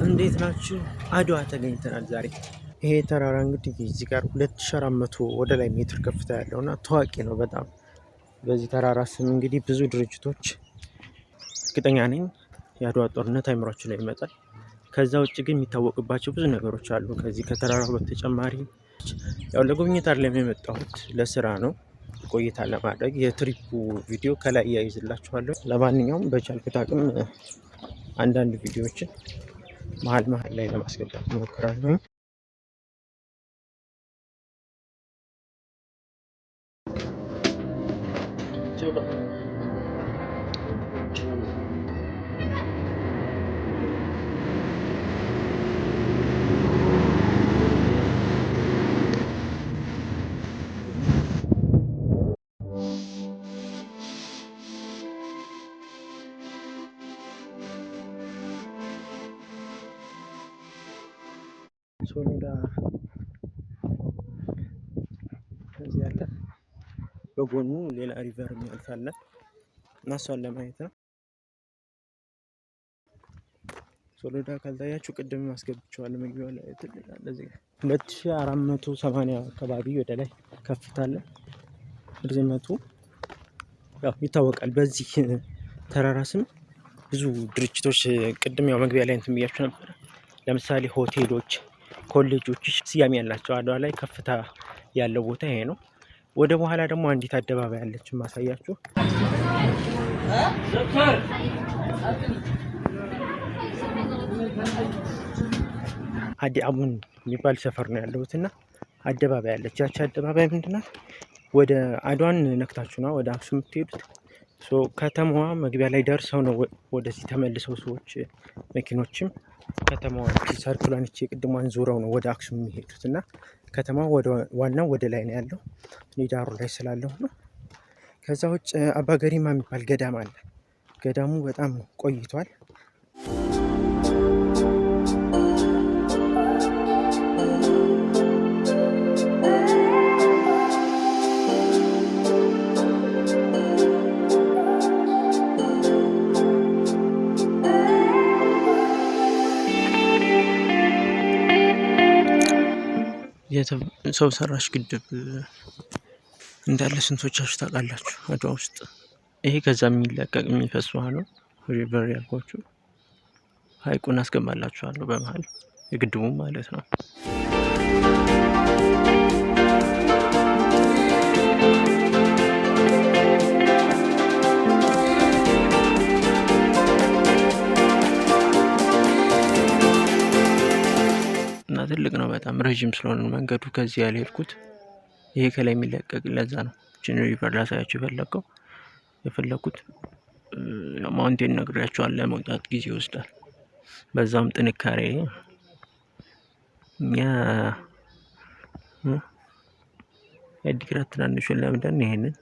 እንዴት ናችሁ? አድዋ ተገኝተናል ዛሬ። ይሄ ተራራ እንግዲህ እዚህ ጋር 2400 ወደ ላይ ሜትር ከፍታ ያለውና ታዋቂ ነው በጣም። በዚህ ተራራ ስም እንግዲህ ብዙ ድርጅቶች እርግጠኛ ነኝ የአድዋ ጦርነት አይምሯችሁ ላይ ይመጣል። ከዛ ውጭ ግን የሚታወቅባቸው ብዙ ነገሮች አሉ። ከዚህ ከተራራው በተጨማሪ ያው ለጉብኝት አይደለም የመጣሁት ለስራ ነው፣ ቆይታ ለማድረግ። የትሪፑ ቪዲዮ ከላይ ያይዝላችኋለሁ። ለማንኛውም በቻልኩት አቅም አንዳንድ ቪዲዮዎችን መሀል ላይ ለማስገባት እሞክራለሁ። ሶሎዳ ከዚህ ያለ በጎኑ ሌላ ሪቨር የሚያልፋለ እና እሷን ለማየት ነው። ሶሎዳ ካልታያችሁ ቅድም ማስገብቻለሁ መግቢያው ላይ ትልላለ። እዚህ 2480 አካባቢ ወደ ላይ ከፍታለ። ርዝመቱ ያው ይታወቃል። በዚህ ተራራ ስም ብዙ ድርጅቶች ቅድም ያው መግቢያ ላይ እንትን ብያችሁ ነበር። ለምሳሌ ሆቴሎች፣ ኮሌጆች ስያሜ ያላቸው አድዋ ላይ ከፍታ ያለው ቦታ ይሄ ነው። ወደ በኋላ ደግሞ አንዲት አደባባይ ያለች ማሳያችሁ። አዲ አቡን የሚባል ሰፈር ነው ያለሁትና አደባባይ ያለች። ያቺ አደባባይ ምንድናት? ወደ አድዋን ነክታችሁ ነው ወደ አክሱም የምትሄዱት። ከተማዋ መግቢያ ላይ ደርሰው ነው ወደዚህ ተመልሰው ሰዎች መኪኖችም ከተማዋ ሰርክሏን እቺ ቅድሟን ዞረው ነው ወደ አክሱም የሚሄዱት እና ከተማዋ ወደ ዋናው ወደ ላይ ነው ያለው። ኒዳሩ ላይ ስላለው ነው። ከዛ ውጭ አባ ገሪማ የሚባል ገዳም አለ። ገዳሙ በጣም ቆይቷል። ሰው ሰራሽ ግድብ እንዳለ ስንቶቻችሁ ታውቃላችሁ? አድዋ ውስጥ ይሄ ከዛ የሚለቀቅ የሚፈስ ውሃ ነው። ሪቨር ያልኳችሁ ሀይቁን አስገባላችኋለሁ በመሀል የግድቡ ማለት ነው። ትልቅ ነው በጣም ረጅም ስለሆነ መንገዱ ከዚህ ያልሄድኩት። ይሄ ከላይ የሚለቀቅ ለዛ ነው እቺን ሪቨር ላሳያችሁ የፈለኩት። ማውንቴን ነግሬያችኋለሁ፣ ለመውጣት ጊዜ ይወስዳል። በዛም ጥንካሬ እኛ የዲግራት ትናንሹን ለምደን ይሄንን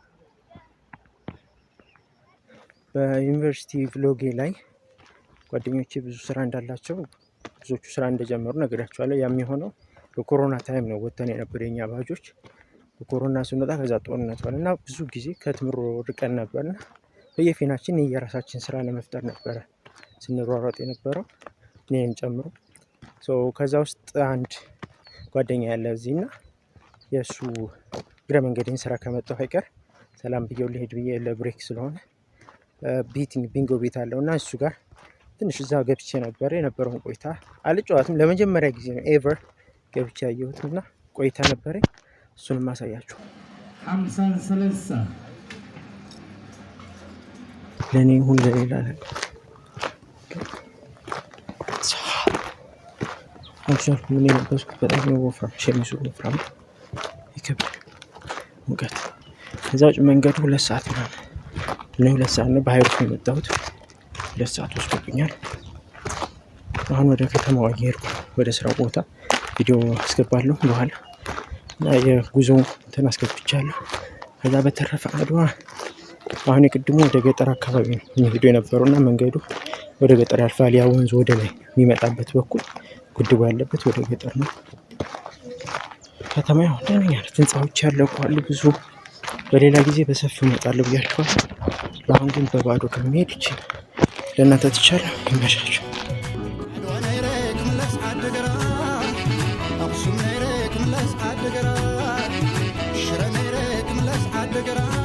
በዩኒቨርሲቲ ቭሎጌ ላይ ጓደኞቼ ብዙ ስራ እንዳላቸው ብዙዎቹ ስራ እንደጀመሩ ነግራቸዋለሁ። ያም የሆነው በኮሮና ታይም ነው። ወጥተን የነበረ የኛ ባጆች በኮሮና ስንወጣ ከዛ ጦርነት ሆነ እና ብዙ ጊዜ ከትምህርት ርቀን ነበርና በየፊናችን የራሳችን ስራ ለመፍጠር ነበረ ስንሯሯጥ የነበረው እኔም ጨምሮ። ከዛ ውስጥ አንድ ጓደኛ ያለ እዚህና የእሱ እግረ መንገዴን ስራ ከመጣሁ አይቀር ሰላም ብዬው ልሄድ ብዬ ለብሬክ ስለሆነ ቢንጎ ቤት አለው እና እሱ ጋር ትንሽ እዛ ገብቼ ነበር። የነበረውን ቆይታ አልጨዋትም። ለመጀመሪያ ጊዜ ነው ኤቨር ገብቼ ያየሁት እና ቆይታ ነበር። እሱንም ማሳያችሁ 50 ለኔ ሁሉ ሌላ ነገር አክቹዋሊ ምን የለበስኩት በጣም ነው ወፍራም፣ ሸሚዙ ወፍራም ይከብዳል ሙቀት። ከዛ ውጭ መንገዱ 2 ሰዓት ነው። 2 ሰዓት ነው በሃይሩፍ ነው የመጣሁት። 2 ሰዓት ወስዶብኛል። አሁን ወደ ከተማዋ እየሄድኩ ወደ ስራው ቦታ ቪዲዮ አስገባለሁ በኋላ እና የጉዞ እንትን አስገብቻለሁ። ከዛ በተረፈ አድዋ አሁን የቅድሙ ወደ ገጠር አካባቢ ነው የሚሄደው የነበረውና መንገዱ ወደ ገጠር ያልፋል። ያ ወንዝ ወደ ላይ የሚመጣበት በኩል ግድቡ ያለበት ወደ ገጠር ነው። ከተማው ደህና ናት። ህንጻዎች ያለቁ ብዙ። በሌላ ጊዜ በሰፊው እመጣለሁ ብያችኋለሁ። አሁን ግን በባዶ ከመሄድ ይችላል ለእናንተ ትቻለሁ። ይመሻችሁ። عدقرات شرميرك ملس عدقرات